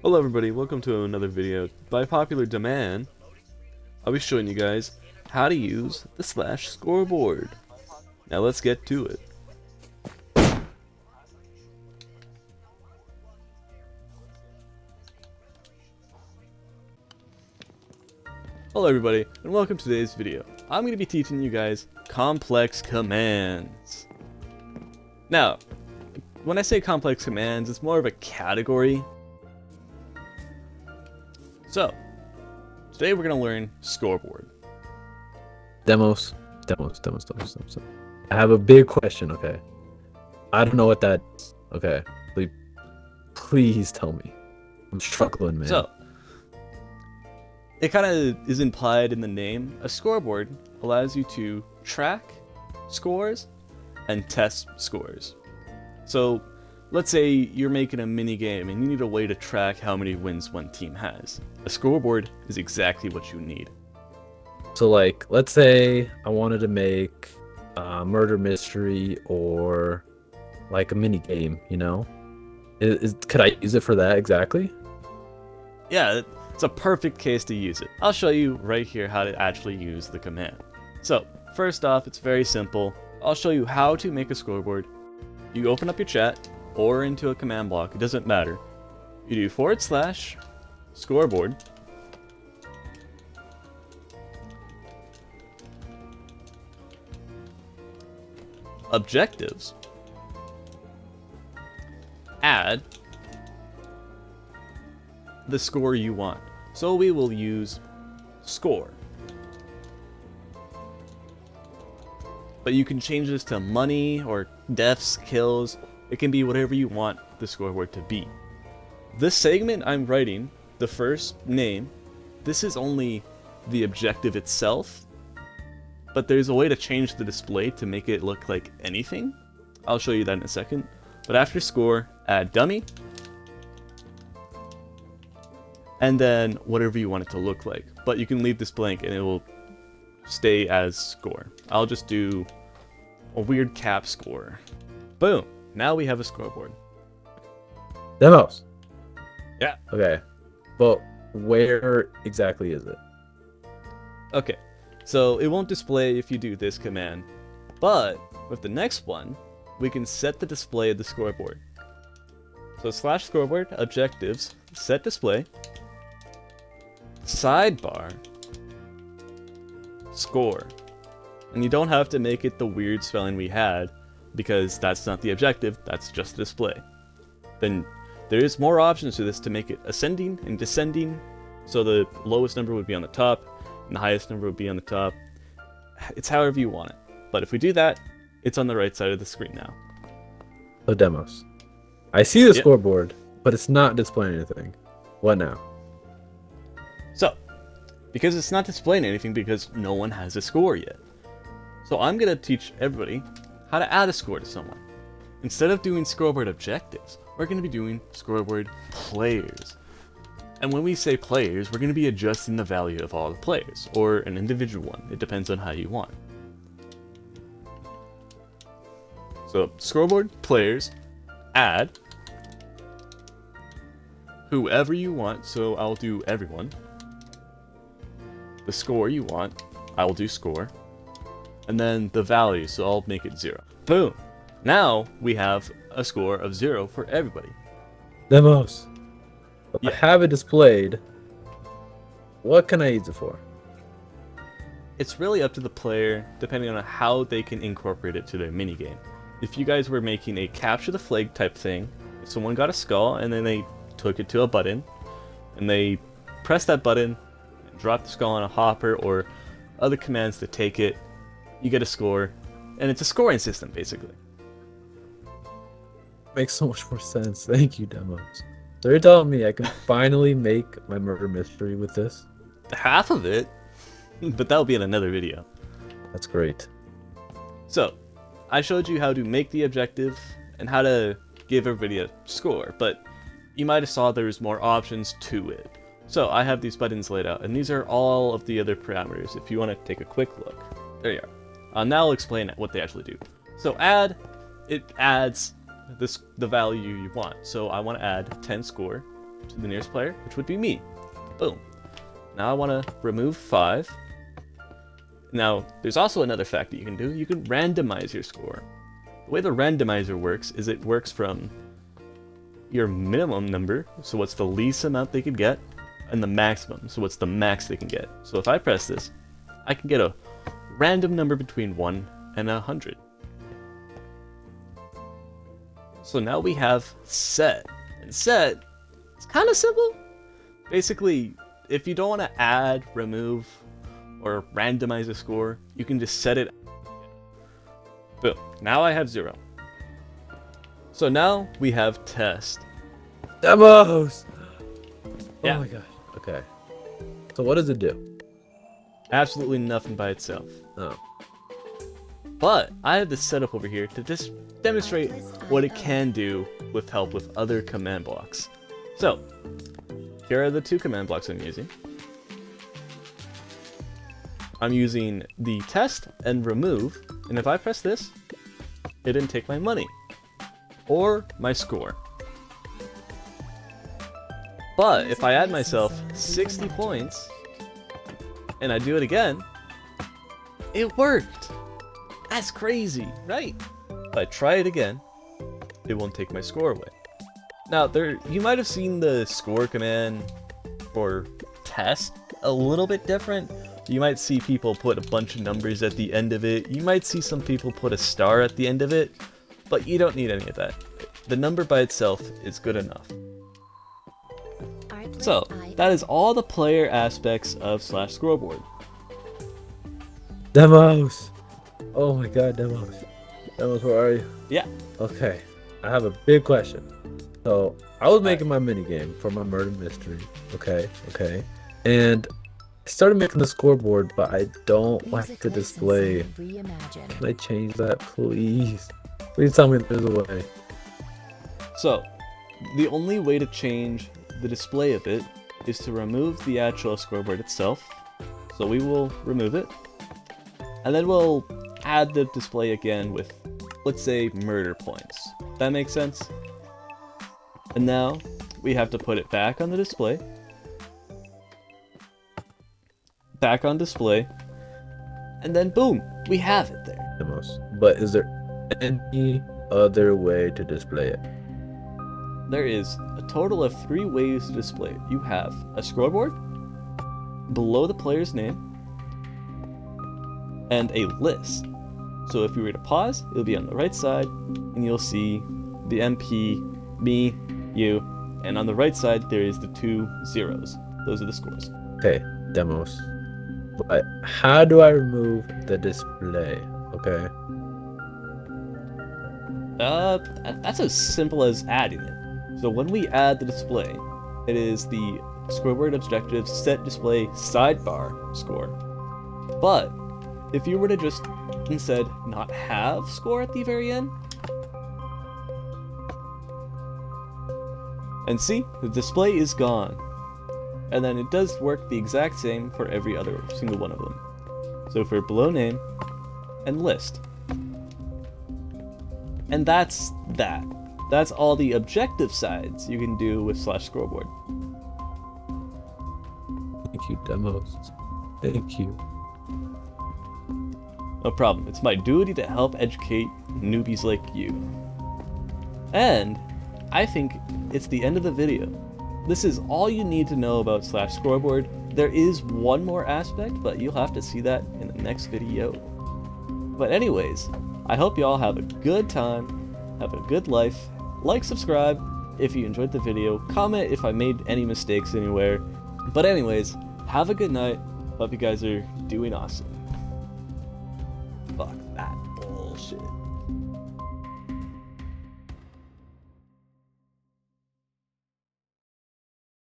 Hello everybody, welcome to another video. By popular demand, I'll be showing you guys how to use the /scoreboard. Now let's get to it. Hello everybody, and welcome to today's video. I'm going to be teaching you guys complex commands. Now, when I say complex commands, it's more of a category. So, today we're going to learn scoreboard. Demos. I have a big question, okay? I don't know what that is, okay? Please tell me. I'm struggling, man. So, it kind of is implied in the name. A scoreboard allows you to track scores and test scores. So, let's say you're making a mini game and you need a way to track how many wins one team has. A scoreboard is exactly what you need. So, like, let's say I wanted to make a murder mystery or like a mini game, you know? Could I use it for that exactly? Yeah, it's a perfect case to use it. I'll show you right here how to actually use the command. So, first off, it's very simple. I'll show you how to make a scoreboard. You open up your chat or into a command block, it doesn't matter. You do /scoreboard. Objectives. Add the score you want. So we will use score. But you can change this to money or deaths, kills. It can be whatever you want the scoreboard to be. This segment I'm writing, the first name, this is only the objective itself, but there's a way to change the display to make it look like anything. I'll show you that in a second. But after score, add dummy, and then whatever you want it to look like. But you can leave this blank and it will stay as score. I'll just do a weird cap score. Boom. Now we have a scoreboard. Demos. Yeah. Okay. But where exactly is it? Okay. So it won't display if you do this command. But with the next one, we can set the display of the scoreboard. So /scoreboard, objectives, set display, sidebar, score. And you don't have to make it the weird spelling we had, because that's not the objective, that's just a display. Then there is more options to this to make it ascending and descending, so the lowest number would be on the top, and the highest number would be on the top. It's however you want it. But if we do that, it's on the right side of the screen now. So demos. I see the scoreboard, but it's not displaying anything. What now? So, because it's not displaying anything because no one has a score yet. So I'm going to teach everybody how to add a score to someone. Instead of doing scoreboard objectives, we're going to be doing scoreboard players. And when we say players, we're going to be adjusting the value of all the players, or an individual one. It depends on how you want. So, scoreboard players, add whoever you want, so I'll do everyone. The score you want, I will do score. And then the value, so I'll make it 0. Boom! Now we have a score of 0 for everybody. Demos. Yeah. I have it displayed. What can I use it for? It's really up to the player, depending on how they can incorporate it to their minigame. If you guys were making a capture the flag type thing, if someone got a skull and then they took it to a button, and they pressed that button, and dropped the skull on a hopper, or other commands to take it, you get a score, and it's a scoring system, basically. Makes so much more sense. Thank you, Demos. So you're telling me I can finally make my murder mystery with this? Half of it, but that'll be in another video. That's great. So, I showed you how to make the objective and how to give everybody a score, but you might have saw there's more options to it. So I have these buttons laid out, and these are all of the other parameters if you want to take a quick look. There you are. Now I'll explain what they actually do. So add, it adds the value you want. So I want to add 10 score, to the nearest player, which would be me. Boom. Now I want to remove 5. Now, there's also another fact that you can do. You can randomize your score. The way the randomizer works is it works from your minimum number, so what's the least amount they could get, and the maximum, so what's the max they can get. So if I press this, I can get a random number between 1 and 100. So now we have set. And set, it's kind of simple. Basically, if you don't want to add, remove, or randomize a score, you can just set it. Boom. Now I have 0. So now we have test. Demos! Yeah. Oh my gosh. Okay. So what does it do? Absolutely nothing by itself. Oh. But I have this setup over here to just demonstrate what it can do with help with other command blocks. So, here are the 2 command blocks I'm using. I'm using the test and remove, and if I press this, it didn't take my money or my score. But if I add myself 60 points and I do it again, it worked. That's crazy, right? If I try it again, it won't take my score away. Now, you might have seen the score command for test a little bit different. You might see people put a bunch of numbers at the end of it. You might see some people put a star at the end of it, but you don't need any of that. The number by itself is good enough. So, that is all the player aspects of /scoreboard. Demos! Oh my god, Demos. Demos, where are you? Yeah. Okay. I have a big question. So, I was making my minigame for my murder mystery. Okay. And I started making the scoreboard, but I don't like the display. Can I change that, please? Please tell me there's a way. So, the only way to change the display of it is to remove the actual scoreboard itself. So we will remove it. And then we'll add the display again with, let's say, murder points. That makes sense? And now, we have to put it back on the display. Back on display. And then boom, we have it there. Demos. But is there any other way to display it? There is a total of 3 ways to display it. You have a scoreboard, below the player's name, and a list. So if you were to pause, it'll be on the right side, and you'll see the MP, me, you, and on the right side there is the 2 zeros. Those are the scores. Okay, Demos. But how do I remove the display? Okay. That's as simple as adding it. So when we add the display, it is the scoreboard objective set display sidebar score. But if you were to just instead not have score at the very end, and see, the display is gone. And then it does work the exact same for every other single one of them. So for below name and list. And that's that. That's all the objective sides you can do with /scoreboard. Thank you, Demos. Thank you. No problem. It's my duty to help educate newbies like you. And I think it's the end of the video. This is all you need to know about /scoreboard. There is one more aspect, but you'll have to see that in the next video. But anyways, I hope you all have a good time, have a good life. Like, subscribe if you enjoyed the video, comment if I made any mistakes anywhere. But anyways, have a good night. Hope you guys are doing awesome. Fuck that bullshit.